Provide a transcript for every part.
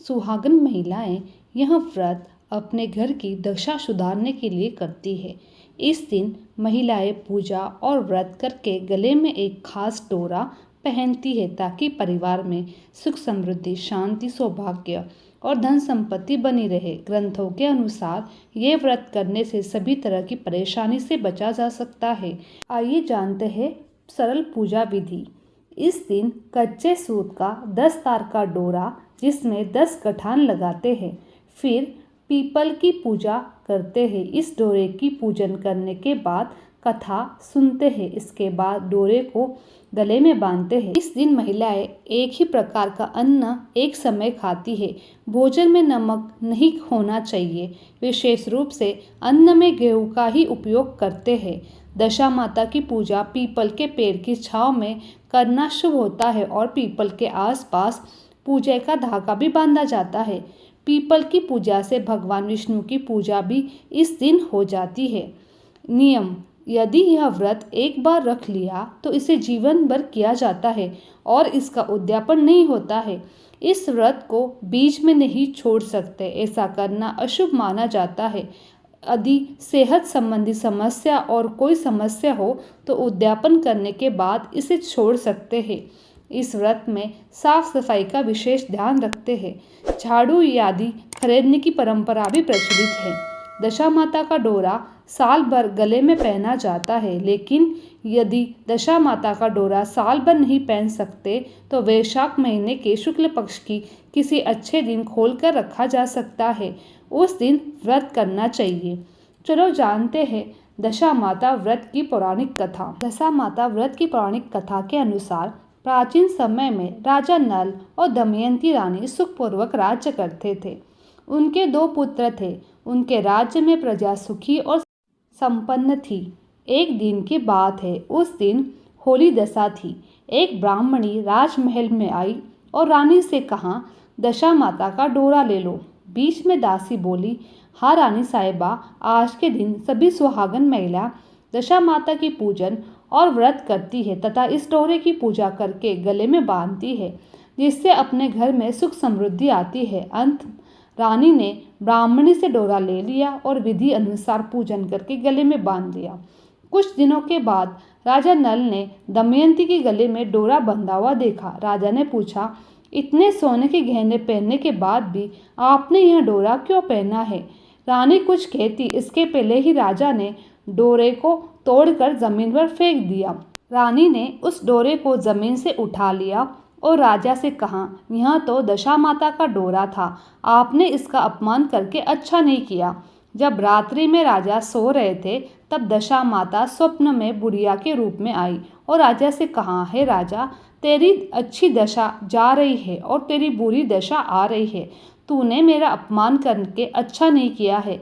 सुहागन महिलाएं यह व्रत अपने घर की दशा सुधारने के लिए करती है। इस दिन महिलाएं पूजा और व्रत करके गले में एक खास डोरा पहनती है ताकि परिवार में सुख समृद्धि, शांति, सौभाग्य और धन संपत्ति बनी रहे। ग्रंथों के अनुसार ये व्रत करने से सभी तरह की परेशानी से बचा जा सकता है। आइए जानते हैं सरल पूजा विधि। इस दिन कच्चे सूत का 10 तार का डोरा जिसमें 10 गठान लगाते हैं, फिर पीपल की पूजा करते हैं। इस डोरे की पूजन करने के बाद कथा सुनते हैं। इसके बाद डोरे को गले में बांधते हैं। इस दिन महिलाएं एक ही प्रकार का अन्न एक समय खाती है। भोजन में नमक नहीं होना चाहिए। विशेष रूप से अन्न में गेहूं का ही उपयोग करते हैं। दशा माता की पूजा पीपल के पेड़ की छांव में करना शुभ होता है और पीपल के आसपास पूजा का धागा भी बांधा जाता है। पीपल की पूजा से भगवान विष्णु की पूजा भी इस दिन हो जाती है। नियम: यदि यह व्रत एक बार रख लिया तो इसे जीवन भर किया जाता है और इसका उद्यापन नहीं होता है। इस व्रत को बीच में नहीं छोड़ सकते। ऐसा करना अशुभ माना जाता है। यदि सेहत संबंधी समस्या और कोई समस्या हो तो उद्यापन करने के बाद इसे छोड़ सकते हैं। इस व्रत में साफ सफाई का विशेष ध्यान रखते हैं। झाड़ू आदि खरीदने की परंपरा भी प्रचलित है। दशा माता का डोरा साल भर गले में पहना जाता है, लेकिन यदि दशा माता का डोरा साल भर नहीं पहन सकते तो वैशाख महीने के शुक्ल पक्ष की किसी अच्छे दिन खोलकर रखा जा सकता है। उस दिन व्रत करना चाहिए। चलो जानते हैं दशा माता व्रत की पौराणिक कथा। दशा माता व्रत की पौराणिक कथा के अनुसार प्राचीन समय में राजा नल और दमयंती रानी सुखपूर्वक राज्य करते थे। उनके 2 पुत्र थे। उनके राज्य में प्रजा सुखी और संपन्न थी। एक दिन की बात है, उस दिन होली दशा थी। एक ब्राह्मणी राजमहल में आई और रानी से कहा, दशा माता का डोरा ले लो। बीच में दासी बोली, हाँ रानी साहिबा, आज के दिन सभी सुहागन महिला दशा माता की पूजन और व्रत करती है तथा इस डोरे की पूजा करके गले में बांधती है, जिससे अपने घर में सुख समृद्धि आती है। अंत रानी ने ब्राह्मणी से डोरा ले लिया और विधि अनुसार पूजन करके गले में बांध दिया। कुछ दिनों के बाद राजा नल ने दमयंती के गले में डोरा बंधा हुआ देखा। राजा ने पूछा, इतने सोने के गहने पहनने के बाद भी आपने यह डोरा क्यों पहना है? रानी कुछ कहती इसके पहले ही राजा ने डोरे को तोड़कर जमीन पर फेंक दिया। रानी ने उस डोरे को जमीन से उठा लिया और राजा से कहा, यह तो दशा माता का डोरा था, आपने इसका अपमान करके अच्छा नहीं किया। जब रात्रि में राजा सो रहे थे तब दशा माता स्वप्न में बुढ़िया के रूप में आई और राजा से कहा, हे राजा, तेरी अच्छी दशा जा रही है और तेरी बुरी दशा आ रही है। तूने मेरा अपमान करके अच्छा नहीं किया है।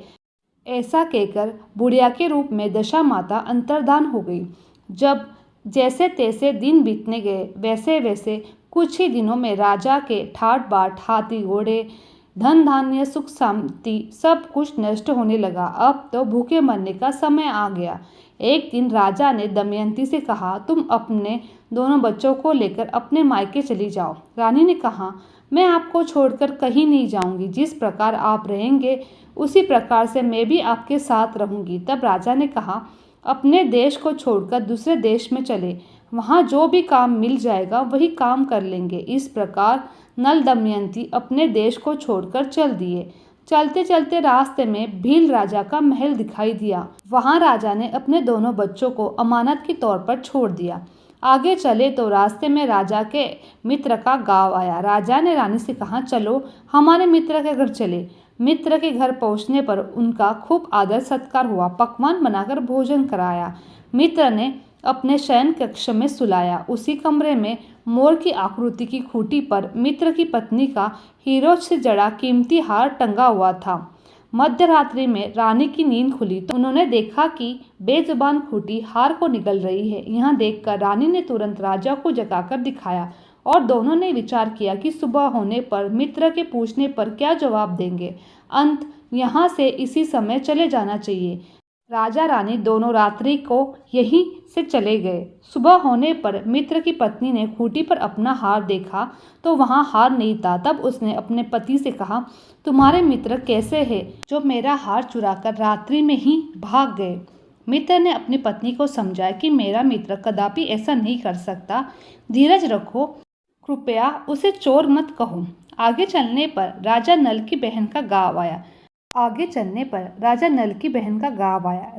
ऐसा कहकर बुढ़िया के रूप में दशा माता अंतर्धान हो गई। जब जैसे तैसे दिन बीतने गए, वैसे वैसे कुछ ही दिनों में राजा के ठाट बाट, हाथी घोड़े, धन धान्य, सुख शांति सब कुछ नष्ट होने लगा। अब तो भूखे मरने का समय आ गया। एक दिन राजा ने दमयंती से कहा, तुम अपने दोनों बच्चों को लेकर अपने मायके चली जाओ। रानी ने कहा, मैं आपको छोड़कर कहीं नहीं जाऊंगी। जिस प्रकार आप रहेंगे उसी प्रकार से मैं भी आपके साथ रहूंगी। तब राजा ने कहा, अपने देश को छोड़कर दूसरे देश में चले, वहाँ जो भी काम मिल जाएगा वही काम कर लेंगे। इस प्रकार नल दमयंती अपने देश को छोड़कर चल दिए। चलते चलते रास्ते में भील राजा का महल दिखाई दिया। वहाँ राजा ने अपने दोनों बच्चों को अमानत के तौर पर छोड़ दिया। आगे चले तो रास्ते में राजा के मित्र का गांव आया। राजा ने रानी से कहा, चलो हमारे मित्र के घर चले। मित्र के घर पहुंचने पर उनका खूब आदर सत्कार हुआ। पकवान बनाकर भोजन कराया। मित्र ने अपने शयन कक्ष में सुलाया। उसी कमरे में मोर की आकृति की खूंटी पर मित्र की पत्नी का हीरो से जड़ा कीमती हार टंगा हुआ था। मध्य रात्रि में रानी की नींद खुली तो उन्होंने देखा कि बेजुबान खूंटी हार को निगल रही है। यह देखकर रानी ने तुरंत राजा को जगाकर दिखाया और दोनों ने विचार किया कि सुबह होने पर मित्र के पूछने पर क्या जवाब देंगे। अंत यहाँ से इसी समय चले जाना चाहिए। राजा रानी दोनों रात्रि को यहीं से चले गए। सुबह होने पर मित्र की पत्नी ने खूंटी पर अपना हार देखा तो वहाँ हार नहीं था। तब उसने अपने पति से कहा, तुम्हारे मित्र कैसे हैं जो मेरा हार चुराकर रात्रि में ही भाग गए। मित्र ने अपनी पत्नी को समझाया कि मेरा मित्र कदापि ऐसा नहीं कर सकता, धीरज रखो, कृपया उसे चोर मत कहो। आगे चलने पर राजा नल की बहन का गाँव आया।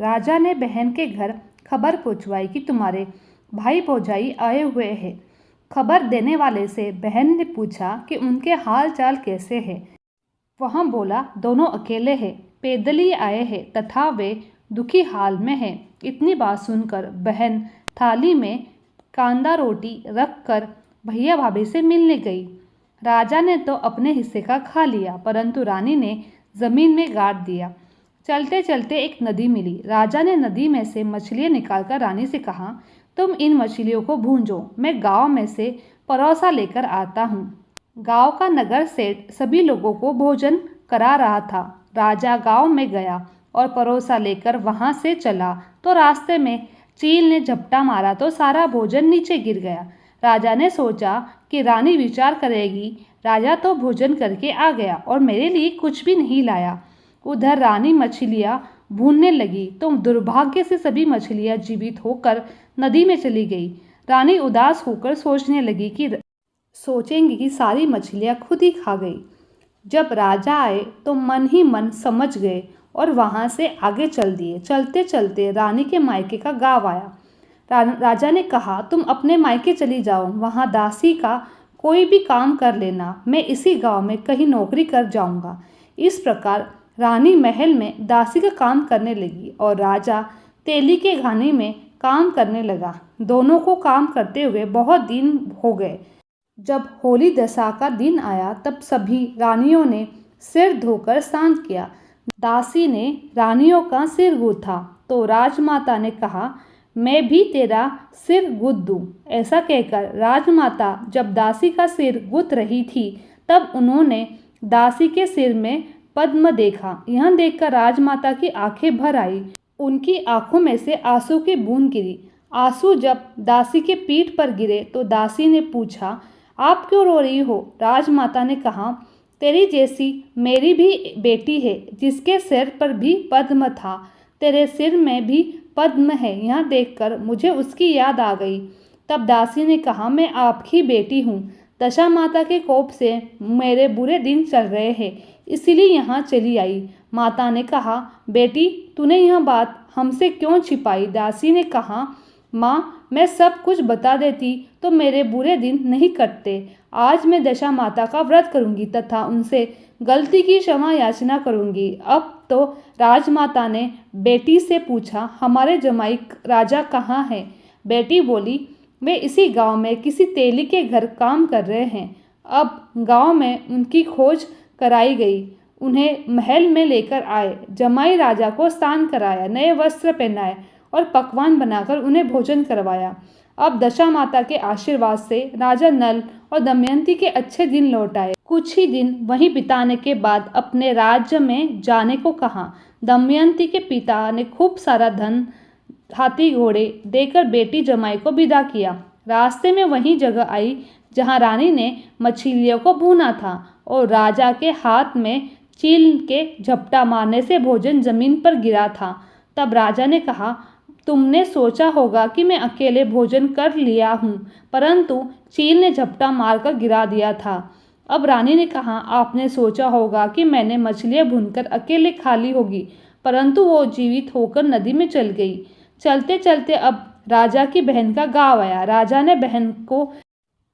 राजा ने बहन के घर खबर पहुंचवाई कि तुम्हारे भाई भौजाई आए हुए हैं। खबर देने वाले से बहन ने पूछा कि उनके हाल चाल कैसे हैं। वहाँ बोला, दोनों अकेले हैं, पैदल ही आए हैं तथा वे दुखी हाल में हैं। इतनी बात सुनकर बहन थाली में कांदा रोटी रख कर भैया भाभी से मिलने गई। राजा ने तो अपने हिस्से का खा लिया, परंतु रानी ने जमीन में गाड़ दिया। चलते चलते एक नदी मिली। राजा ने नदी में से मछलियाँ निकालकर रानी से कहा, तुम इन मछलियों को भूंजो, मैं गांव में से परोसा लेकर आता हूँ। गांव का नगर सेठ सभी लोगों को भोजन करा रहा था। राजा गांव में गया और परोसा लेकर वहां से चला तो रास्ते में चील ने झपटा मारा तो सारा भोजन नीचे गिर गया। राजा ने सोचा कि रानी विचार करेगी, राजा तो भोजन करके आ गया और मेरे लिए कुछ भी नहीं लाया। उधर रानी मछलियाँ भूनने लगी तो दुर्भाग्य से सभी मछलियाँ जीवित होकर नदी में चली गई। रानी उदास होकर सोचेंगी कि सारी मछलियाँ खुद ही खा गई। जब राजा आए तो मन ही मन समझ गए और वहाँ से आगे चल दिए। चलते चलते रानी के मायके का गाँव आया। राजा ने कहा, तुम अपने मायके चली जाओ, वहाँ दासी का कोई भी काम कर लेना, मैं इसी गांव में कहीं नौकरी कर जाऊंगा। इस प्रकार रानी महल में दासी का काम करने लगी और राजा तेली के घानी में काम करने लगा। दोनों को काम करते हुए बहुत दिन हो गए। जब होली दशा का दिन आया तब सभी रानियों ने सिर धोकर स्नान किया। दासी ने रानियों का सिर गूथा तो राजमाता ने कहा, मैं भी तेरा सिर गूंथ दूं। ऐसा कहकर राजमाता जब दासी का सिर गूंथ रही थी तब उन्होंने दासी के सिर में पद्म देखा। यह देखकर राजमाता की आंखें भर आई। उनकी आंखों में से आंसू की बूंद गिरी। आंसू जब दासी के पीठ पर गिरे तो दासी ने पूछा, आप क्यों रो रही हो? राजमाता ने कहा, तेरी जैसी मेरी भी बेटी है जिसके सिर पर भी पद्म था, तेरे सिर में भी पद्म है। यह देखकर मुझे उसकी याद आ गई। तब दासी ने कहा, मैं आपकी बेटी हूँ, दशा माता के कोप से मेरे बुरे दिन चल रहे हैं, इसीलिए यहाँ चली आई। माता ने कहा, बेटी तूने यह बात हमसे क्यों छिपाई? दासी ने कहा, माँ मैं सब कुछ बता देती तो मेरे बुरे दिन नहीं कटते। आज मैं दशा माता का व्रत करूँगी तथा उनसे गलती की क्षमा याचना करूँगी। अब तो राजमाता ने बेटी से पूछा, हमारे जमाई राजा कहाँ हैं? बेटी बोली, वे इसी गांव में किसी तेली के घर काम कर रहे हैं। अब गांव में उनकी खोज कराई गई, उन्हें महल में लेकर आए। जमाई राजा को स्नान कराया, नए वस्त्र पहनाए और पकवान बनाकर उन्हें भोजन करवाया। अब दशा माता के आशीर्वाद से राजा नल और दमयंती के अच्छे दिन लौट आए। कुछ ही दिन वहीं बिताने के बाद अपने राज्य में जाने को कहा। दमयंती के पिता ने खूब सारा धन, हाथी घोड़े देकर बेटी जमाई को विदा किया। रास्ते में वही जगह आई जहाँ रानी ने मछलियों को भूना था और राजा के हाथ में चील के झपटा मारने से भोजन जमीन पर गिरा था। तब राजा ने कहा, तुमने सोचा होगा कि मैं अकेले भोजन कर लिया हूँ, परंतु चील ने झपटा मारकर गिरा दिया था। अब रानी ने कहा, आपने सोचा होगा कि मैंने मछलियाँ भूनकर अकेले खा ली होगी, परंतु वो जीवित होकर नदी में चल गई। चलते चलते अब राजा की बहन का गाँव आया। राजा ने बहन को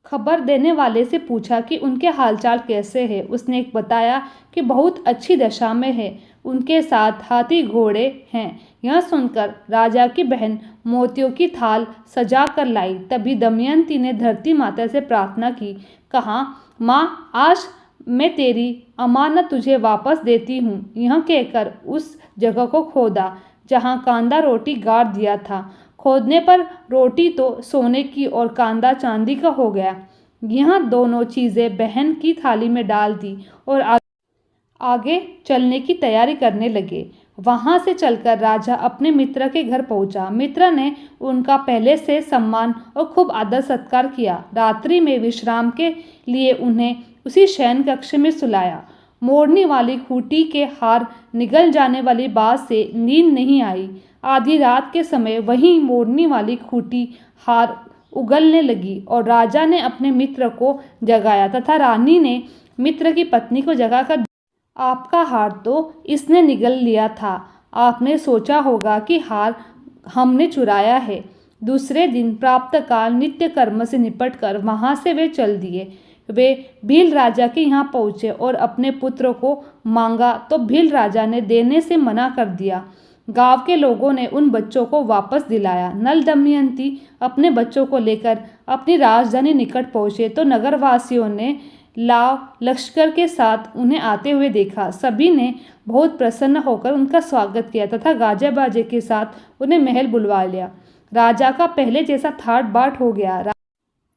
खबर देने वाले से पूछा कि उनके हालचाल कैसे हैं। उसने बताया कि बहुत अच्छी दशा में है, उनके साथ हाथी घोड़े हैं। यह सुनकर राजा की बहन मोतियों की थाल सजा कर लाई। तभी दमयंती ने धरती माता से प्रार्थना की, कहा, माँ आज मैं तेरी अमानत तुझे वापस देती हूँ। यह कहकर उस जगह को खोदा जहाँ कांदा रोटी गाड़ दिया था। खोदने पर रोटी तो सोने की और कांदा चांदी का हो गया। यह दोनों चीज़ें बहन की थाली में डाल दी और आगे चलने की तैयारी करने लगे। वहां से चलकर राजा अपने मित्र के घर पहुंचा। मित्र ने उनका पहले से सम्मान और खूब आदर सत्कार किया। रात्रि में विश्राम के लिए उन्हें उसी शयन कक्ष में सुलाया। मोड़ने वाली खूंटी के हार निगल जाने वाली बात से नींद नहीं आई। आधी रात के समय वहीं मोड़ने वाली खूंटी हार उगलने लगी और राजा ने अपने मित्र को जगाया तथा रानी ने मित्र की पत्नी को जगाकर, आपका हार तो इसने निगल लिया था। आपने सोचा होगा कि हार हमने चुराया है। दूसरे दिन प्रातःकाल नित्य कर्म से निपटकर वहां से वे चल दिए। वे भील राजा के यहाँ पहुँचे और अपने पुत्र को मांगा तो भील राजा ने देने से मना कर दिया। गांव के लोगों ने उन बच्चों को वापस दिलाया। नल दमयंती अपने बच्चों को लेकर अपनी राजधानी निकट पहुँचे तो नगरवासियों ने लाव लश्कर के साथ उन्हें आते हुए देखा। सभी ने बहुत प्रसन्न होकर उनका स्वागत किया तथा गाजे बाजे के साथ उन्हें महल बुलवा लिया। राजा का पहले जैसा ठाट बाट हो गया।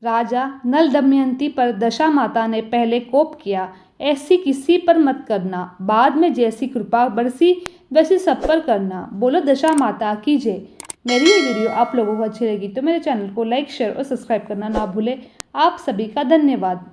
राजा नल दमयंती पर दशा माता ने पहले कोप किया, ऐसी किसी पर मत करना, बाद में जैसी कृपा बरसी वैसी सब पर करना। बोलो दशा माता की जय। मेरी ये वीडियो आप लोगों को अच्छी लगी तो मेरे चैनल को लाइक शेयर और सब्सक्राइब करना ना भूलें। आप सभी का धन्यवाद।